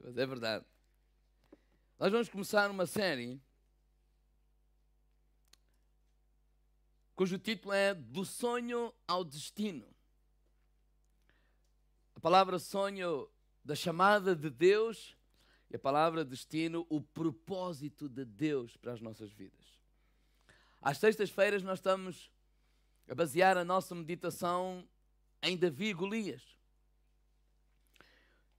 Mas é verdade. Nós vamos começar uma série cujo título é Do Sonho ao Destino. A palavra sonho, da chamada de Deus, e a palavra destino, o propósito de Deus para as nossas vidas. Às sextas-feiras nós estamos a basear a nossa meditação em Davi e Golias.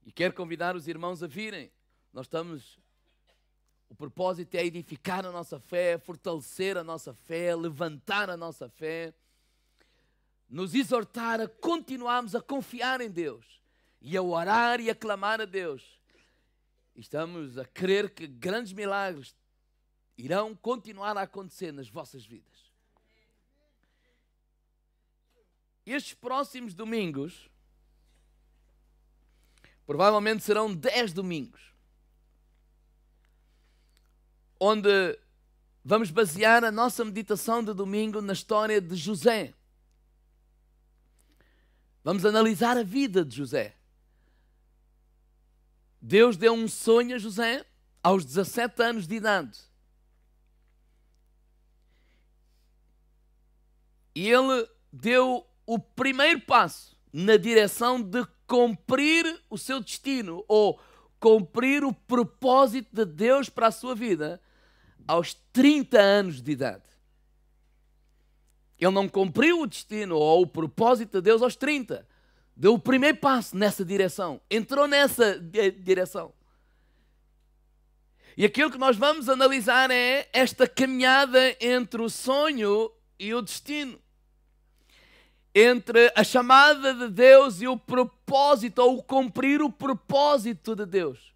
E quero convidar os irmãos a virem. O propósito é edificar a nossa fé, fortalecer a nossa fé, levantar a nossa fé, nos exortar a continuarmos a confiar em Deus e a orar e a clamar a Deus. Estamos a crer que grandes milagres irão continuar a acontecer nas vossas vidas. Estes próximos domingos, provavelmente serão 10 domingos, onde vamos basear a nossa meditação de domingo na história de José. Vamos analisar a vida de José. Deus deu um sonho a José aos 17 anos de idade. E ele deu o primeiro passo na direção de cumprir o seu destino, ou cumprir o propósito de Deus para a sua vida, aos 30 anos de idade. Ele não cumpriu o destino ou o propósito de Deus aos 30. Deu o primeiro passo nessa direção. Entrou nessa direção. E aquilo que nós vamos analisar é esta caminhada entre o sonho e o destino. Entre a chamada de Deus e o propósito, ou cumprir o propósito de Deus.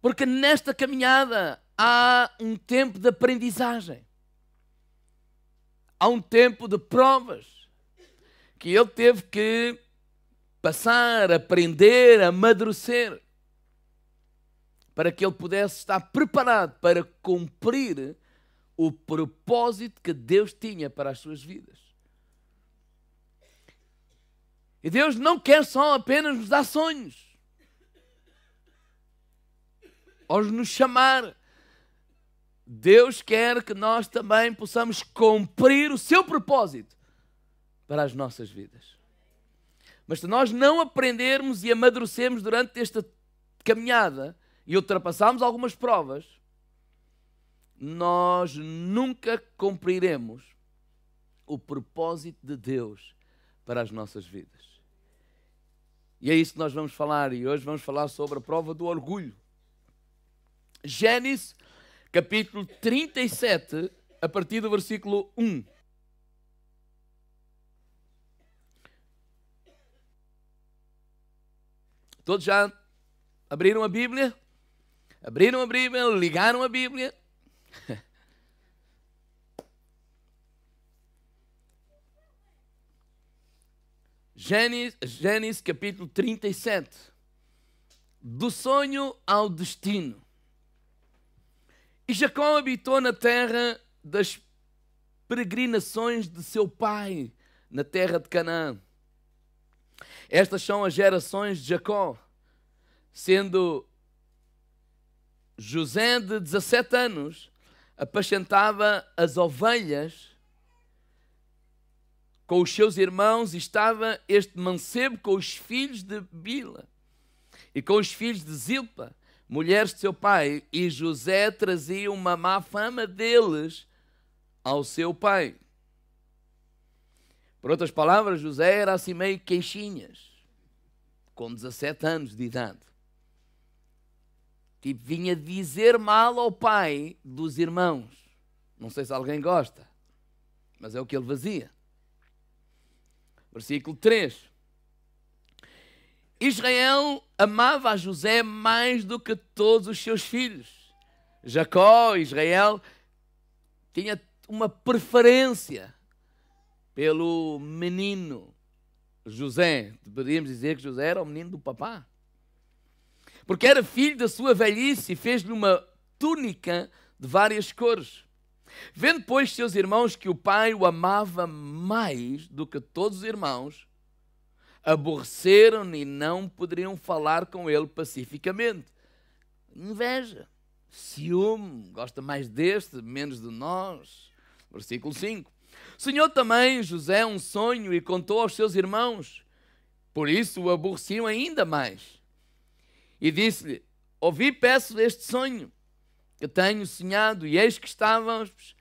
Porque nesta caminhada há um tempo de aprendizagem. Há um tempo de provas que ele teve que passar, aprender, amadurecer, para que ele pudesse estar preparado para cumprir o propósito que Deus tinha para as suas vidas. E Deus não quer só apenas nos dar sonhos, ou nos chamar. Deus quer que nós também possamos cumprir o seu propósito para as nossas vidas. Mas se nós não aprendermos e amadurecermos durante esta caminhada e ultrapassarmos algumas provas, nós nunca cumpriremos o propósito de Deus para as nossas vidas. E é isso que nós vamos falar, e hoje vamos falar sobre a prova do orgulho. Gênesis, capítulo 37, a partir do versículo 1. Todos já abriram a Bíblia? Abriram a Bíblia, ligaram a Bíblia. Gênesis capítulo 37. Do sonho ao destino. E Jacó habitou na terra das peregrinações de seu pai, na terra de Canaã. Estas são as gerações de Jacó, sendo José de 17 anos, apacentava as ovelhas com os seus irmãos, e estava este mancebo com os filhos de Bila e com os filhos de Zilpa, mulheres de seu pai, e José trazia uma má fama deles ao seu pai. Por outras palavras, José era assim meio queixinhas, com 17 anos de idade. Tipo, vinha dizer mal ao pai dos irmãos. Não sei se alguém gosta, mas é o que ele fazia. Versículo 3. Israel amava a José mais do que todos os seus filhos. Jacó, Israel, tinha uma preferência pelo menino José. Poderíamos dizer que José era o menino do papá. Porque era filho da sua velhice e fez-lhe uma túnica de várias cores. Vendo, pois, seus irmãos que o pai o amava mais do que todos os irmãos, aborreceram e não poderiam falar com ele pacificamente. Inveja, ciúme, gosta mais deste, menos de nós. Versículo 5. Sonhou também José um sonho e contou aos seus irmãos. Por isso o aborreciam ainda mais. E disse-lhe: ouvi, peço, este sonho que tenho sonhado, e eis que estávamos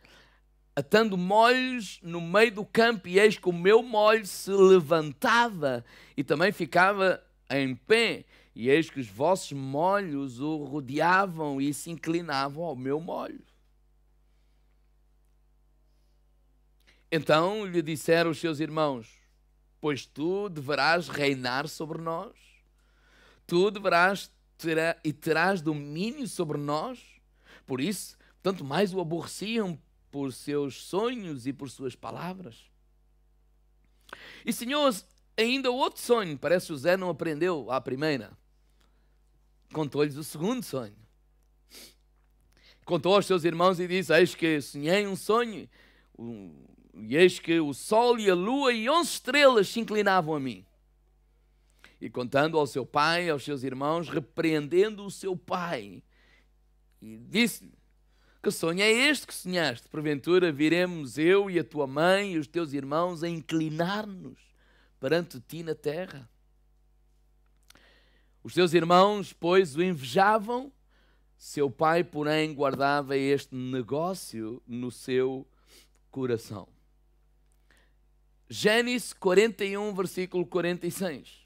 atando molhos no meio do campo, e eis que o meu molho se levantava e também ficava em pé, e eis que os vossos molhos o rodeavam e se inclinavam ao meu molho. Então lhe disseram os seus irmãos: pois tu deverás reinar sobre nós, tu deverás e terás domínio sobre nós. Por isso, tanto mais o aborreciam por seus sonhos e por suas palavras. E Senhor, ainda outro sonho. Parece que José não aprendeu à primeira. Contou-lhes o segundo sonho. Contou aos seus irmãos e disse: eis que sonhei um sonho, e eis que o sol e a lua e 11 estrelas se inclinavam a mim. E contando ao seu pai, aos seus irmãos, repreendendo o seu pai, e disse-lhe: que sonho é este que sonhaste? Porventura viremos eu e a tua mãe e os teus irmãos a inclinar-nos perante ti na terra? Os seus irmãos, pois, o invejavam, seu pai, porém, guardava este negócio no seu coração. Gênesis 41, versículo 46.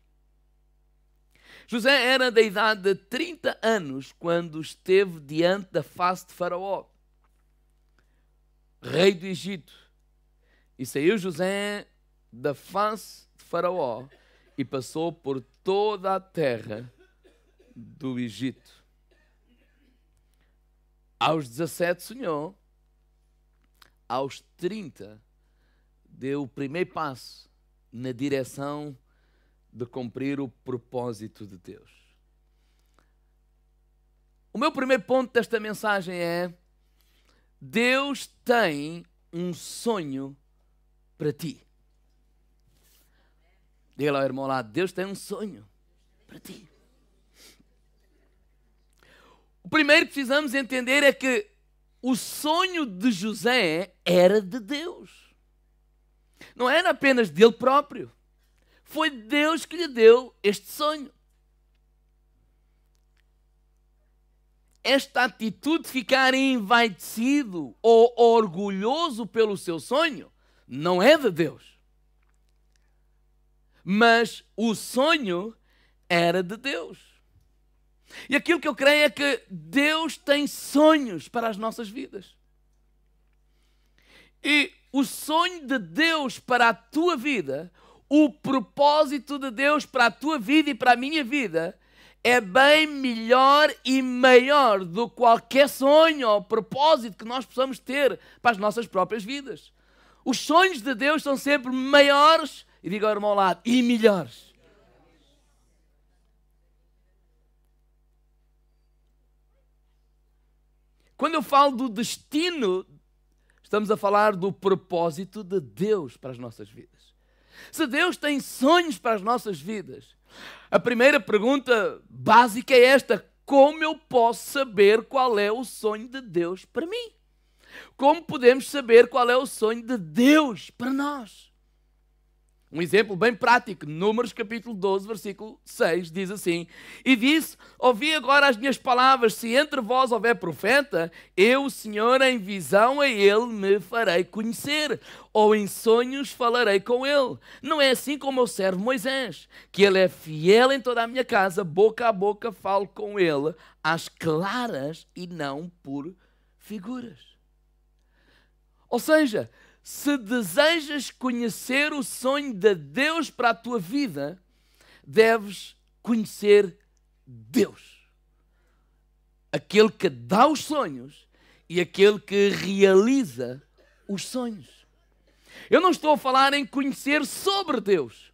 José era da idade de 30 anos quando esteve diante da face de Faraó, rei do Egito. E saiu José da face de Faraó e passou por toda a terra do Egito. Aos 17 sonhou, aos 30 deu o primeiro passo na direção de cumprir o propósito de Deus. O meu primeiro ponto desta mensagem é: Deus tem um sonho para ti. Diga lá ao irmão lá: Deus tem um sonho para ti. O primeiro que precisamos entender é que o sonho de José era de Deus. Não era apenas dele próprio. Foi Deus que lhe deu este sonho. Esta atitude de ficar envaidecido ou orgulhoso pelo seu sonho não é de Deus. Mas o sonho era de Deus. E aquilo que eu creio é que Deus tem sonhos para as nossas vidas. E o sonho de Deus para a tua vida, o propósito de Deus para a tua vida e para a minha vida, é bem melhor e maior do que qualquer sonho ou propósito que nós possamos ter para as nossas próprias vidas. Os sonhos de Deus são sempre maiores, e diga ao irmão ao lado, e melhores. Quando eu falo do destino, estamos a falar do propósito de Deus para as nossas vidas. Se Deus tem sonhos para as nossas vidas, a primeira pergunta básica é esta: como eu posso saber qual é o sonho de Deus para mim? Como podemos saber qual é o sonho de Deus para nós? Um exemplo bem prático, Números capítulo 12, versículo 6, diz assim: e disse: ouvi agora as minhas palavras, se entre vós houver profeta, eu, o Senhor, em visão a ele me farei conhecer, ou em sonhos falarei com ele. Não é assim como o meu servo Moisés, que ele é fiel em toda a minha casa, boca a boca falo com ele, às claras e não por figuras. Ou seja, se desejas conhecer o sonho de Deus para a tua vida, deves conhecer Deus. Aquele que dá os sonhos e aquele que realiza os sonhos. Eu não estou a falar em conhecer sobre Deus.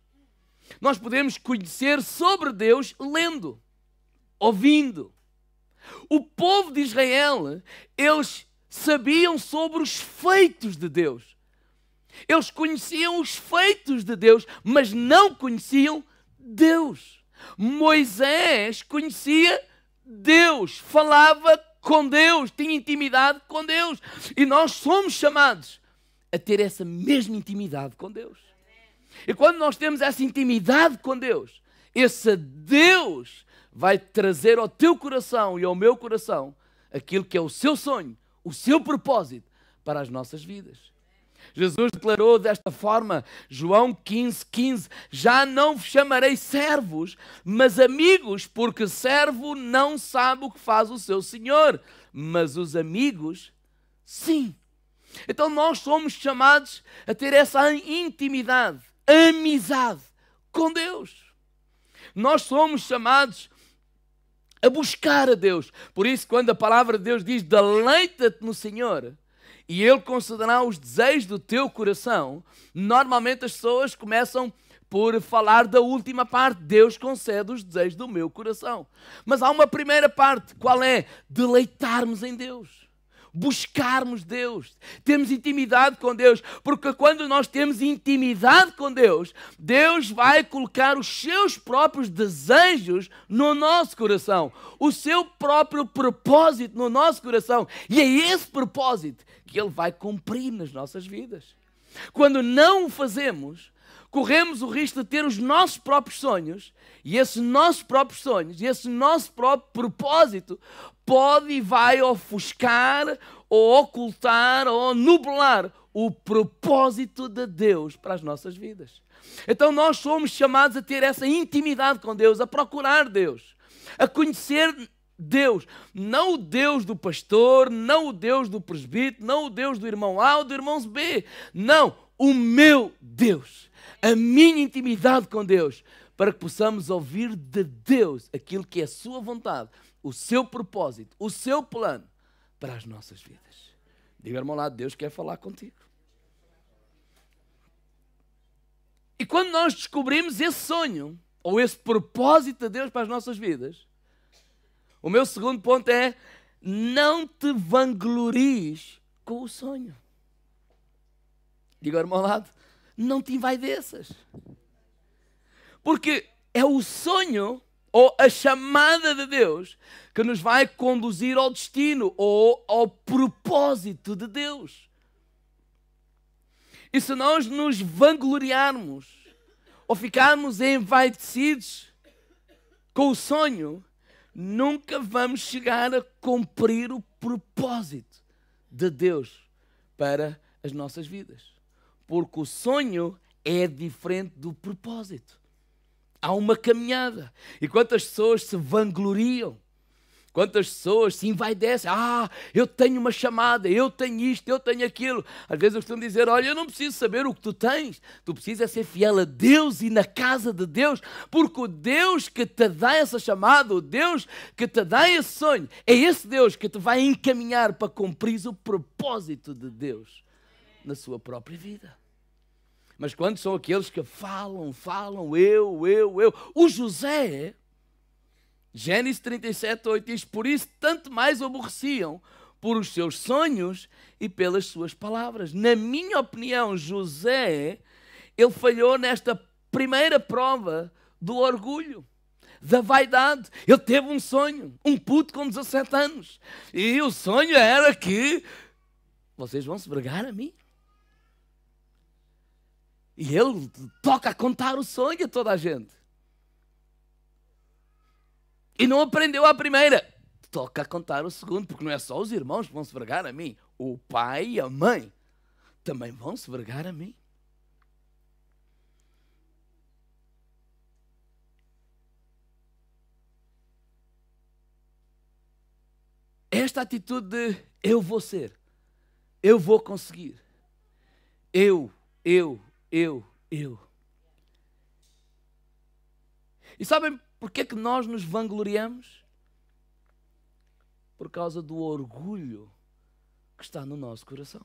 Nós podemos conhecer sobre Deus lendo, ouvindo. O povo de Israel, eles sabiam sobre os feitos de Deus. Eles conheciam os feitos de Deus, mas não conheciam Deus. Moisés conhecia Deus, falava com Deus, tinha intimidade com Deus. E nós somos chamados a ter essa mesma intimidade com Deus. E quando nós temos essa intimidade com Deus, esse Deus vai trazer ao teu coração e ao meu coração aquilo que é o seu sonho, o seu propósito para as nossas vidas. Jesus declarou desta forma, João 15:15, já não vos chamarei servos, mas amigos, porque servo não sabe o que faz o seu senhor, mas os amigos, sim. Então nós somos chamados a ter essa intimidade, amizade com Deus. Nós somos chamados a buscar a Deus. Por isso, quando a palavra de Deus diz, deleita-te no Senhor, e Ele concederá os desejos do teu coração, normalmente as pessoas começam por falar da última parte, Deus concede os desejos do meu coração. Mas há uma primeira parte, qual é? Deleitarmos em Deus. Buscarmos Deus, temos intimidade com Deus, porque quando nós temos intimidade com Deus, Deus vai colocar os seus próprios desejos no nosso coração, o seu próprio propósito no nosso coração, e é esse propósito que Ele vai cumprir nas nossas vidas. Quando não o fazemos, corremos o risco de ter os nossos próprios sonhos, e esses nossos próprios sonhos, e esse nosso próprio propósito pode e vai ofuscar, ou ocultar, ou nublar o propósito de Deus para as nossas vidas. Então nós somos chamados a ter essa intimidade com Deus, a procurar Deus, a conhecer Deus, não o Deus do pastor, não o Deus do presbítero, não o Deus do irmão A ou do irmão B, não, o meu Deus, a minha intimidade com Deus, para que possamos ouvir de Deus aquilo que é a sua vontade, o seu propósito, o seu plano para as nossas vidas. Diga, irmão lá, Deus quer falar contigo. E quando nós descobrimos esse sonho, ou esse propósito de Deus para as nossas vidas, o meu segundo ponto é, não te vanglories com o sonho. Diga, irmão lá, não te envaideças. Porque é o sonho ou a chamada de Deus que nos vai conduzir ao destino ou ao propósito de Deus. E se nós nos vangloriarmos ou ficarmos envaidecidos com o sonho, nunca vamos chegar a cumprir o propósito de Deus para as nossas vidas. Porque o sonho é diferente do propósito. Há uma caminhada. E quantas pessoas se vangloriam, quantas pessoas se envaidecem. Eu tenho uma chamada, eu tenho isto, eu tenho aquilo. Às vezes eu costumo dizer, olha, eu não preciso saber o que tu tens. Tu precisas ser fiel a Deus e na casa de Deus, porque o Deus que te dá essa chamada, o Deus que te dá esse sonho, é esse Deus que te vai encaminhar para cumprir o propósito de Deus na sua própria vida. Mas quando são aqueles que falam, eu. O José, Gênesis 37:8 diz, por isso tanto mais o aborreciam por os seus sonhos e pelas suas palavras. Na minha opinião, José, ele falhou nesta primeira prova do orgulho, da vaidade. Ele teve um sonho, um puto com 17 anos. E o sonho era que vocês vão se vergar a mim. E ele toca a contar o sonho a toda a gente. E não aprendeu à primeira. Toca a contar o segundo, porque não é só os irmãos que vão se vergar a mim. O pai e a mãe também vão se vergar a mim. Esta atitude de eu vou ser, eu vou conseguir, eu. E sabem porquê que nós nos vangloriamos? Por causa do orgulho que está no nosso coração.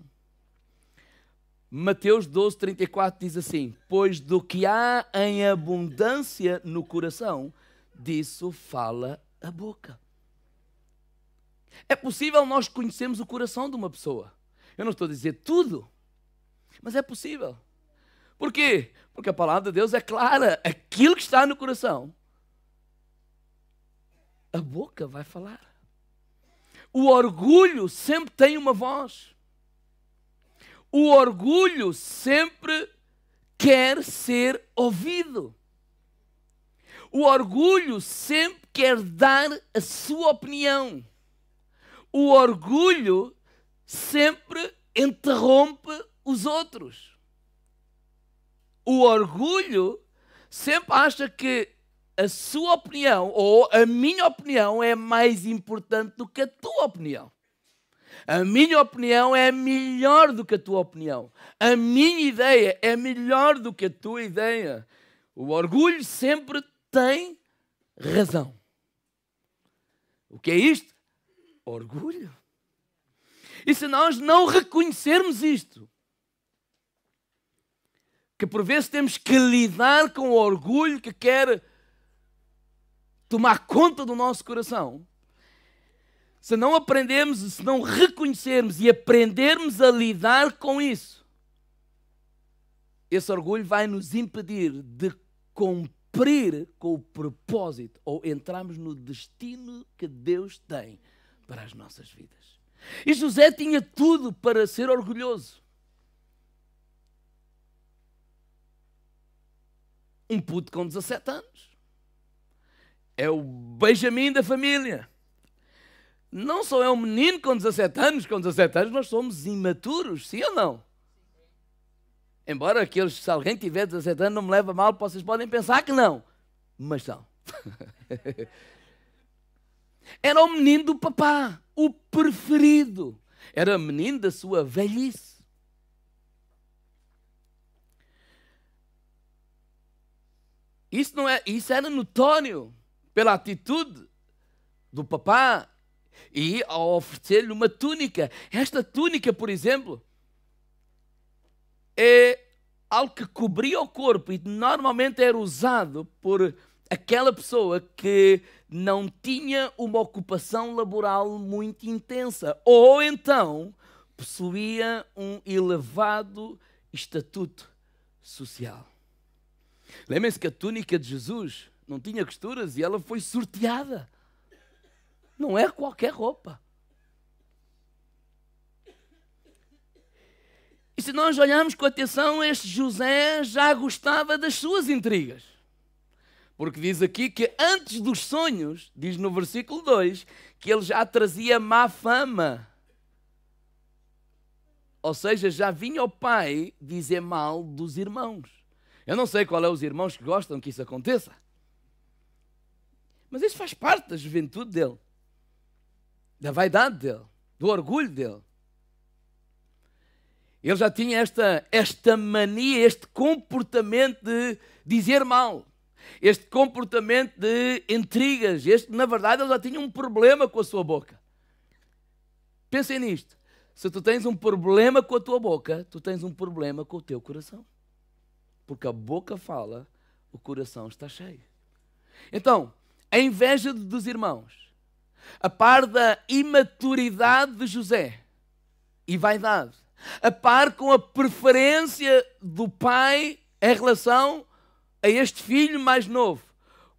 Mateus 12:34 diz assim, pois do que há em abundância no coração, disso fala a boca. É possível nós conhecermos o coração de uma pessoa. Eu não estou a dizer tudo, mas é possível. Por quê? Porque a palavra de Deus é clara. Aquilo que está no coração, a boca vai falar. O orgulho sempre tem uma voz. O orgulho sempre quer ser ouvido. O orgulho sempre quer dar a sua opinião. O orgulho sempre interrompe os outros. O orgulho sempre acha que a sua opinião ou a minha opinião é mais importante do que a tua opinião. A minha opinião é melhor do que a tua opinião. A minha ideia é melhor do que a tua ideia. O orgulho sempre tem razão. O que é isto? Orgulho. E se nós não reconhecermos isto, que por vezes temos que lidar com o orgulho que quer tomar conta do nosso coração, se não aprendermos, se não reconhecermos e aprendermos a lidar com isso, esse orgulho vai nos impedir de cumprir com o propósito ou entrarmos no destino que Deus tem para as nossas vidas. E José tinha tudo para ser orgulhoso. Um puto com 17 anos. É o Benjamim da família. Não só é um menino com 17 anos, nós somos imaturos, sim ou não? Embora se alguém tiver 17 anos, não me leva a mal, vocês podem pensar que não, mas são. Era o menino do papá, o preferido. Era o menino da sua velhice. Isso era notório pela atitude do papá e ao oferecer-lhe uma túnica. Esta túnica, por exemplo, é algo que cobria o corpo e normalmente era usado por aquela pessoa que não tinha uma ocupação laboral muito intensa ou então possuía um elevado estatuto social. Lembrem-se que a túnica de Jesus não tinha costuras e ela foi sorteada. Não é qualquer roupa. E se nós olharmos com atenção, este José já gostava das suas intrigas. Porque diz aqui que antes dos sonhos, diz no versículo 2, que ele já trazia má fama. Ou seja, já vinha o pai dizer mal dos irmãos. Eu não sei qual é os irmãos que gostam que isso aconteça. Mas isso faz parte da juventude dele. Da vaidade dele. Do orgulho dele. Ele já tinha esta mania, este comportamento de dizer mal. Este comportamento de intrigas. Na verdade, ele já tinha um problema com a sua boca. Pensem nisto. Se tu tens um problema com a tua boca, tu tens um problema com o teu coração. Porque a boca fala, o coração está cheio. Então, a inveja dos irmãos, a par da imaturidade de José e vaidade, a par com a preferência do pai em relação a este filho mais novo,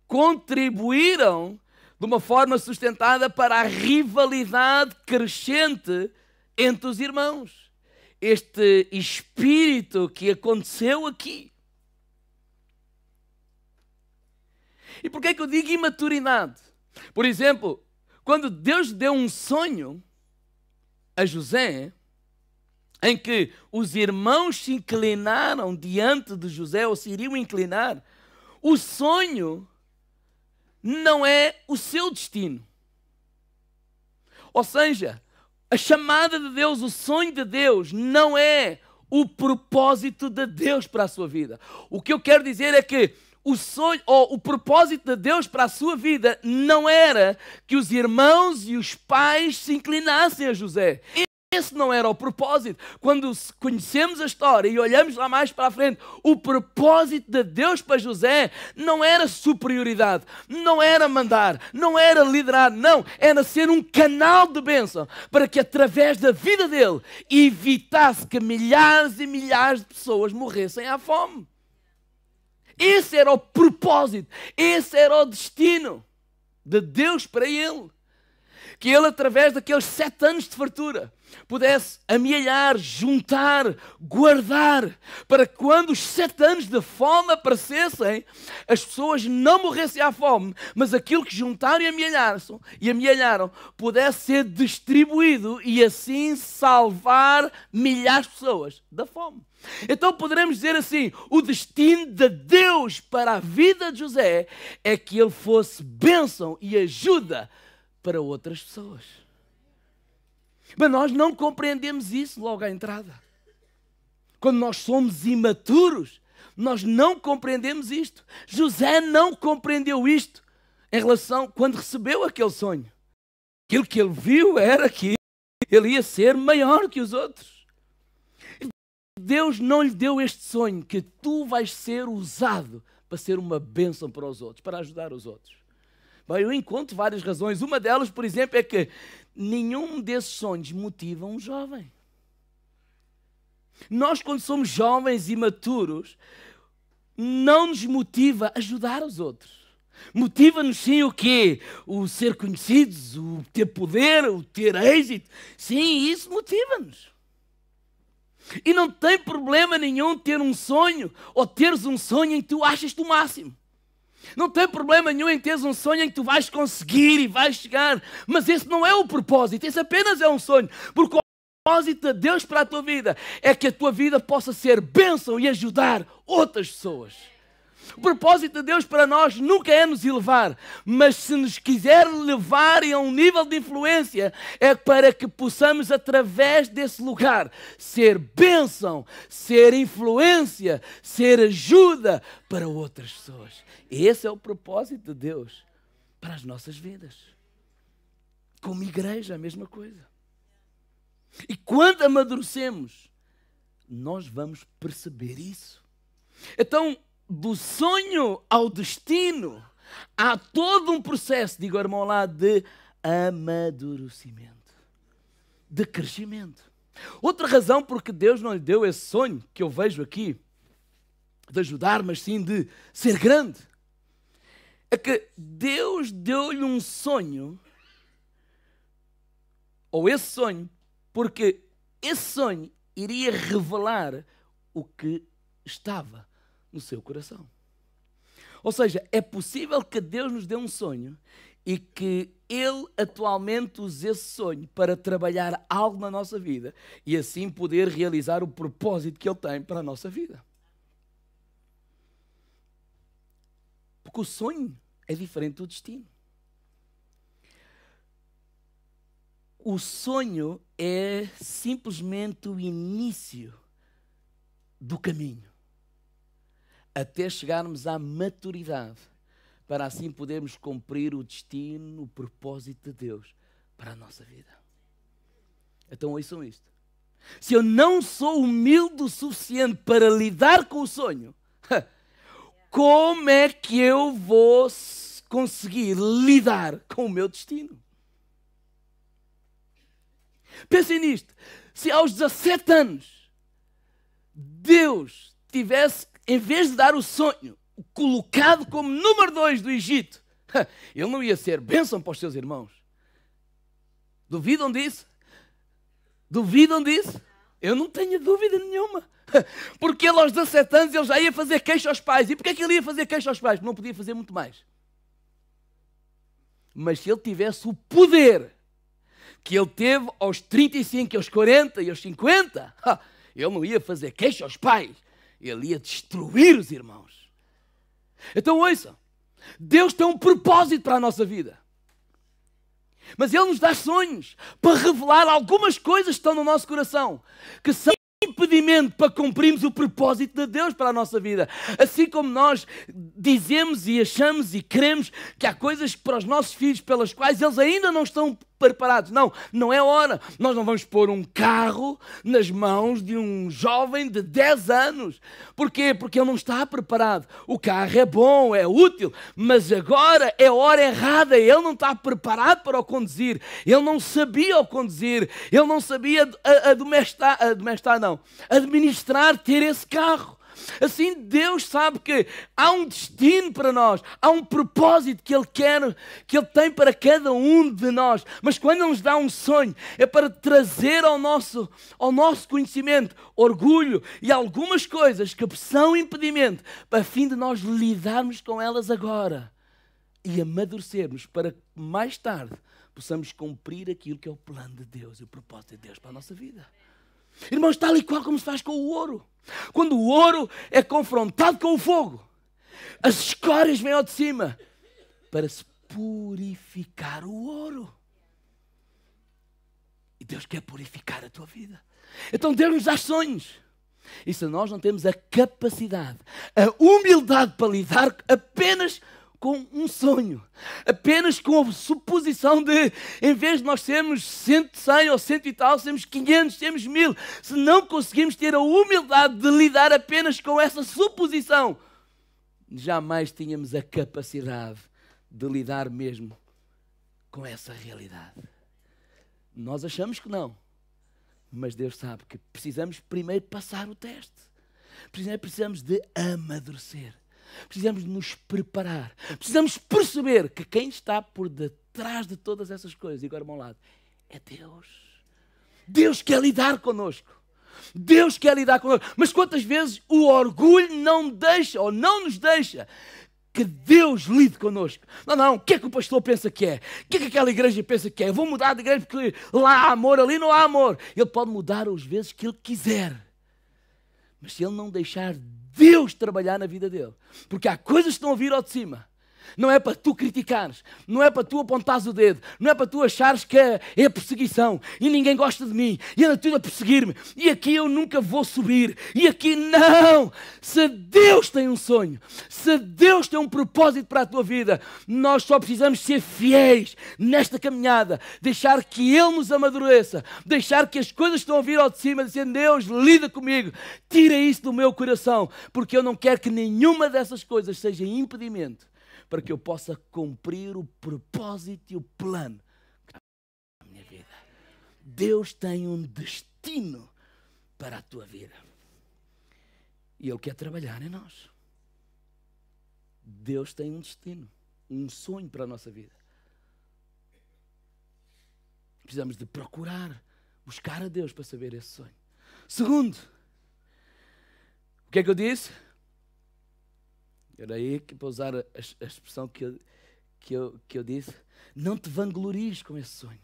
contribuíram de uma forma sustentada para a rivalidade crescente entre os irmãos. Este espírito que aconteceu aqui. E por que é que eu digo imaturidade? Por exemplo, quando Deus deu um sonho a José, em que os irmãos se inclinaram diante de José, ou se iriam inclinar, o sonho não é o seu destino. Ou seja, a chamada de Deus, o sonho de Deus, não é o propósito de Deus para a sua vida. O que eu quero dizer é que o sonho, ou o propósito de Deus para a sua vida não era que os irmãos e os pais se inclinassem a José. esse não era o propósito. Quando conhecemos a história e olhamos lá mais para a frente, o propósito de Deus para José não era superioridade, não era mandar, não era liderar, não. Era ser um canal de bênção para que através da vida dele evitasse que milhares e milhares de pessoas morressem à fome. Esse era o propósito, esse era o destino de Deus para ele. Que ele, através daqueles 7 anos de fartura, pudesse amealhar, juntar, guardar, para que quando os 7 anos de fome aparecessem, as pessoas não morressem à fome, mas aquilo que juntaram e amealharam pudesse ser distribuído e assim salvar milhares de pessoas da fome. Então poderemos dizer assim, o destino de Deus para a vida de José é que ele fosse bênção e ajuda para outras pessoas. Mas nós não compreendemos isso logo à entrada. Quando nós somos imaturos, nós não compreendemos isto. José não compreendeu isto em relação quando recebeu aquele sonho. Aquilo que ele viu era que ele ia ser maior que os outros. Deus não lhe deu este sonho que tu vais ser usado para ser uma bênção para os outros, para ajudar os outros. Bem, eu encontro várias razões. Uma delas, por exemplo, é que nenhum desses sonhos motiva um jovem. Nós, quando somos jovens e maturos, não nos motiva a ajudar os outros. Motiva-nos sim o quê? O ser conhecidos, o ter poder, o ter êxito. Sim, isso motiva-nos. E não tem problema nenhum ter um sonho ou teres um sonho em que tu achas-te o máximo. Não tem problema nenhum em teres um sonho em que tu vais conseguir e vais chegar. Mas esse não é o propósito, esse apenas é um sonho. Porque o propósito de Deus para a tua vida é que a tua vida possa ser bênção e ajudar outras pessoas. O propósito de Deus para nós nunca é nos elevar, mas se nos quiser levar a um nível de influência, é para que possamos, através desse lugar, ser bênção, ser influência, ser ajuda para outras pessoas. Esse é o propósito de Deus para as nossas vidas. Como igreja, a mesma coisa. E quando amadurecemos, nós vamos perceber isso. Então, do sonho ao destino, há todo um processo, digo irmão lá, de amadurecimento, de crescimento. Outra razão porque Deus não lhe deu esse sonho, que eu vejo aqui, de ajudar, mas sim de ser grande, é que Deus deu-lhe um sonho, ou esse sonho, porque esse sonho iria revelar o que estava no seu coração. Ou seja, é possível que Deus nos dê um sonho e que Ele atualmente use esse sonho para trabalhar algo na nossa vida e assim poder realizar o propósito que Ele tem para a nossa vida. Porque o sonho é diferente do destino. O sonho é simplesmente o início do caminho, até chegarmos à maturidade, para assim podermos cumprir o destino, o propósito de Deus para a nossa vida. Então ouçam isto. Se eu não sou humilde o suficiente para lidar com o sonho, como é que eu vou conseguir lidar com o meu destino? Pensem nisto. Se aos 17 anos Deus tivesse, em vez de dar o sonho, colocado como número 2 do Egito, ele não ia ser bênção para os seus irmãos. Duvidam disso? Duvidam disso? Eu não tenho dúvida nenhuma. Porque ele aos 17 anos ele já ia fazer queixa aos pais. E porquê é que ele ia fazer queixa aos pais? Porque não podia fazer muito mais. Mas se ele tivesse o poder que ele teve aos 35, aos 40 e aos 50, ele não ia fazer queixa aos pais. Ele ia destruir os irmãos. Então ouçam, Deus tem um propósito para a nossa vida. Mas Ele nos dá sonhos para revelar algumas coisas que estão no nosso coração, que são impedimento para cumprirmos o propósito de Deus para a nossa vida. Assim como nós dizemos e achamos e queremos que há coisas para os nossos filhos pelas quais eles ainda não estão preparados. Não, não é hora. Nós não vamos pôr um carro nas mãos de um jovem de 10 anos. Porquê? Porque ele não está preparado. O carro é bom, é útil, mas agora é a hora errada. Ele não está preparado para o conduzir. Ele não sabia o conduzir. Ele não sabia administrar, ter esse carro. Assim, Deus sabe que há um destino para nós, há um propósito que Ele quer, que Ele tem para cada um de nós. Mas quando Ele nos dá um sonho, é para trazer ao nosso conhecimento orgulho e algumas coisas que são impedimento, para fim de nós lidarmos com elas agora e amadurecermos para que mais tarde possamos cumprir aquilo que é o plano de Deus e o propósito de Deus para a nossa vida. Irmãos, tal e qual como se faz com o ouro. Quando o ouro é confrontado com o fogo, as escórias vêm ao de cima para se purificar o ouro. E Deus quer purificar a tua vida. Então Deus nos dá sonhos. E se nós não temos a capacidade, a humildade para lidar apenas com um sonho, apenas com a suposição de, em vez de nós sermos 100 ou 100 e tal, sermos 500, sermos 1000, se não conseguimos ter a humildade de lidar apenas com essa suposição, jamais tínhamos a capacidade de lidar mesmo com essa realidade. Nós achamos que não, mas Deus sabe que precisamos primeiro passar o teste, precisamos de amadurecer. Precisamos de nos preparar. Precisamos perceber que quem está por detrás de todas essas coisas, e agora ao meu lado, é Deus. Deus quer lidar connosco. Deus quer lidar connosco. Mas quantas vezes o orgulho não deixa, ou não nos deixa, que Deus lide connosco? Não, o que é que o pastor pensa que é? O que é que aquela igreja pensa que é? Eu vou mudar de igreja porque lá há amor, ali não há amor. Ele pode mudar as vezes que ele quiser. Mas se ele não deixar Deus trabalhar na vida dele, porque há coisas que estão a vir ao de cima, não é para tu criticares, não é para tu apontares o dedo, não é para tu achares que é perseguição e ninguém gosta de mim e anda tudo a perseguir-me e aqui eu nunca vou subir e aqui não. Se Deus tem um sonho, se Deus tem um propósito para a tua vida, nós só precisamos ser fiéis nesta caminhada, deixar que Ele nos amadureça, deixar que as coisas que estão a vir ao de cima, dizendo Deus, lida comigo, tira isso do meu coração, porque eu não quero que nenhuma dessas coisas seja impedimento para que eu possa cumprir o propósito e o plano da minha vida. Deus tem um destino para a tua vida. E Ele quer trabalhar em nós. Deus tem um destino, um sonho para a nossa vida. Precisamos de procurar, buscar a Deus para saber esse sonho. Segundo, o que é que eu disse? Era aí que para usar a expressão que eu disse, não te vanglories com esse sonho.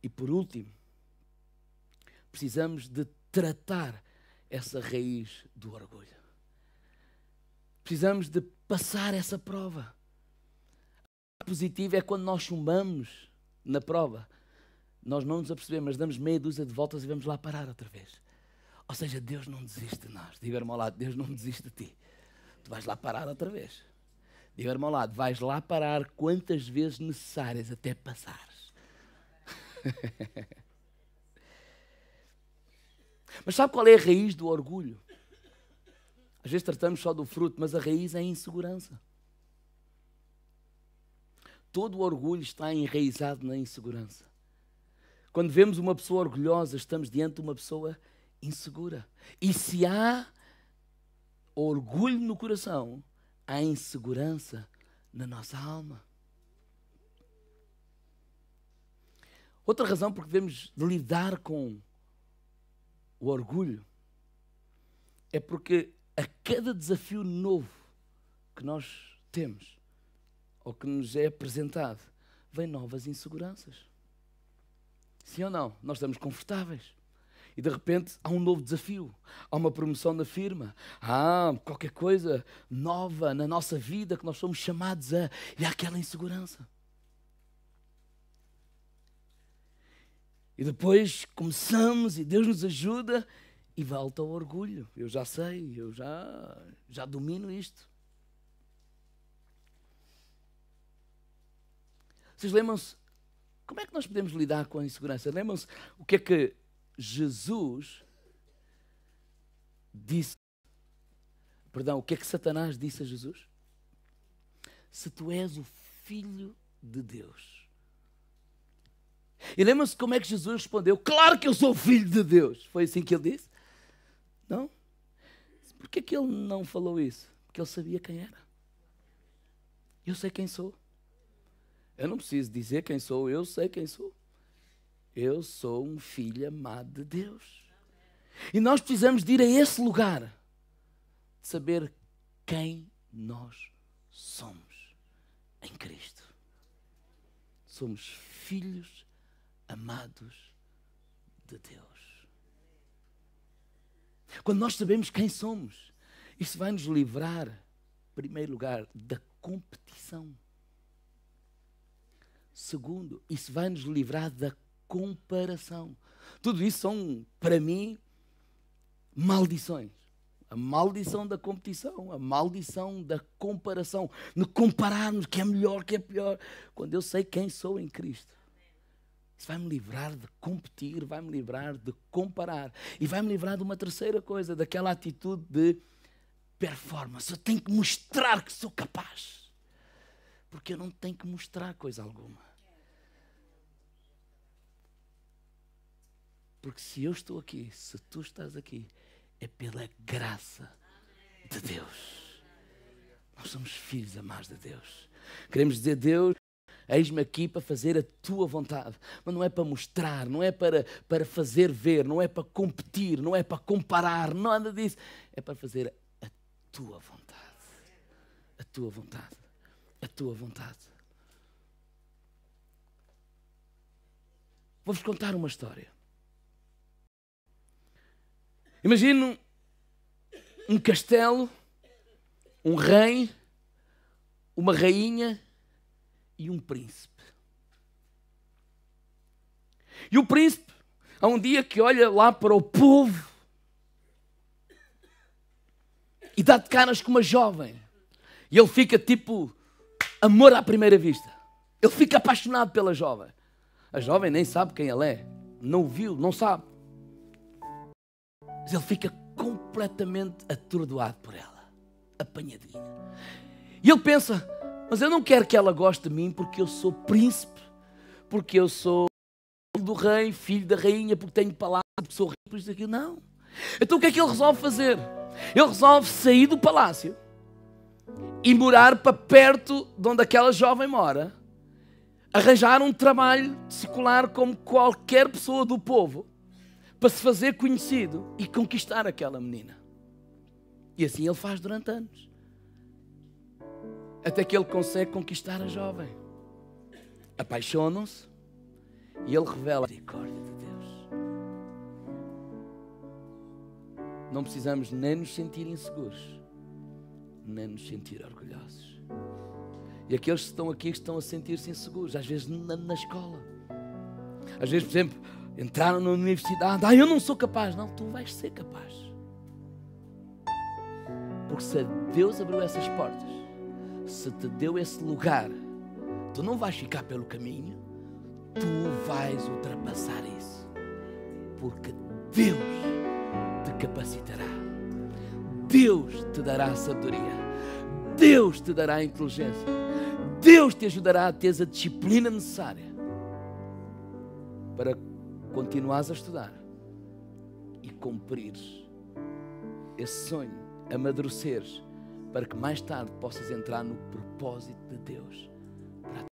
E por último, precisamos de tratar essa raiz do orgulho. Precisamos de passar essa prova. A positiva é quando nós chumbamos na prova, nós não nos apercebemos, mas damos meia dúzia de voltas e vamos lá parar outra vez. Ou seja, Deus não desiste de nós. Diga-me ao lado, Deus não desiste de ti. Tu vais lá parar outra vez. Diga-me ao lado, vais lá parar quantas vezes necessárias até passares. Mas sabe qual é a raiz do orgulho? Às vezes tratamos só do fruto, mas a raiz é a insegurança. Todo o orgulho está enraizado na insegurança. Quando vemos uma pessoa orgulhosa, estamos diante de uma pessoa insegura. E se há orgulho no coração, há insegurança na nossa alma. Outra razão porque devemos lidar com o orgulho é porque a cada desafio novo que nós temos ou que nos é apresentado, vem novas inseguranças. Sim ou não? Nós estamos confortáveis. E de repente há um novo desafio, há uma promoção na firma, há qualquer coisa nova na nossa vida que nós somos chamados a... E há aquela insegurança. E depois começamos e Deus nos ajuda e volta ao orgulho. Eu já sei, eu já domino isto. Vocês lembram-se Como é que nós podemos lidar com a insegurança? Lembram-se o que é que Jesus disse? Perdão, o que é que Satanás disse a Jesus? Se tu és o Filho de Deus. E lembram-se como é que Jesus respondeu? Claro que eu sou o Filho de Deus. Foi assim que ele disse? Não? Por que é que ele não falou isso? Porque ele sabia quem era. Eu sei quem sou. Eu não preciso dizer quem sou, eu sei quem sou. Eu sou um filho amado de Deus. E nós precisamos de ir a esse lugar, de saber quem nós somos em Cristo. Somos filhos amados de Deus. Quando nós sabemos quem somos, isso vai nos livrar, em primeiro lugar, da competição. Segundo, isso vai nos livrar da comparação. Tudo isso são, para mim, maldições. A maldição da competição, a maldição da comparação, de compararmos que é melhor, que é pior. Quando eu sei quem sou em Cristo, isso vai-me livrar de competir, vai-me livrar de comparar. E vai-me livrar de uma terceira coisa, daquela atitude de performance. Eu tenho que mostrar que sou capaz. Porque eu não tenho que mostrar coisa alguma. Porque se eu estou aqui, se tu estás aqui, é pela graça de Deus. Nós somos filhos amados de Deus. Queremos dizer, Deus, eis-me aqui para fazer a tua vontade. Mas não é para mostrar, não é para fazer ver, não é para competir, não é para comparar, nada disso. É para fazer a tua vontade. A tua vontade. A tua vontade. Vou-vos contar uma história. Imagino um castelo, um rei, uma rainha e um príncipe. E o príncipe, há um dia que olha lá para o povo e dá de caras com uma jovem. E ele fica tipo amor à primeira vista. Ele fica apaixonado pela jovem. A jovem nem sabe quem ela é. Não o viu, não sabe. Mas ele fica completamente atordoado por ela. Apanhadinha. E ele pensa, mas eu não quero que ela goste de mim porque eu sou príncipe, porque eu sou filho do rei, filho da rainha, porque tenho palavras, porque sou rico, por isso aqui. Não. Então o que é que ele resolve fazer? Ele resolve sair do palácio e morar para perto de onde aquela jovem mora, arranjar um trabalho secular como qualquer pessoa do povo, para se fazer conhecido e conquistar aquela menina. E assim ele faz durante anos. Até que ele consegue conquistar a jovem. Apaixonam-se e ele revela a misericórdia de Deus. Não precisamos nem nos sentir inseguros, nem nos sentir orgulhosos. E aqueles que estão aqui que estão a sentir-se inseguros, às vezes na escola. Às vezes, por exemplo, entraram na universidade. Eu não sou capaz. Não, tu vais ser capaz. Porque se Deus abriu essas portas, se te deu esse lugar, tu não vais ficar pelo caminho, tu vais ultrapassar isso. Porque Deus te capacitará. Deus te dará a sabedoria. Deus te dará a inteligência. Deus te ajudará a ter a disciplina necessária para continuares a estudar e cumprires esse sonho, amadureceres, para que mais tarde possas entrar no propósito de Deus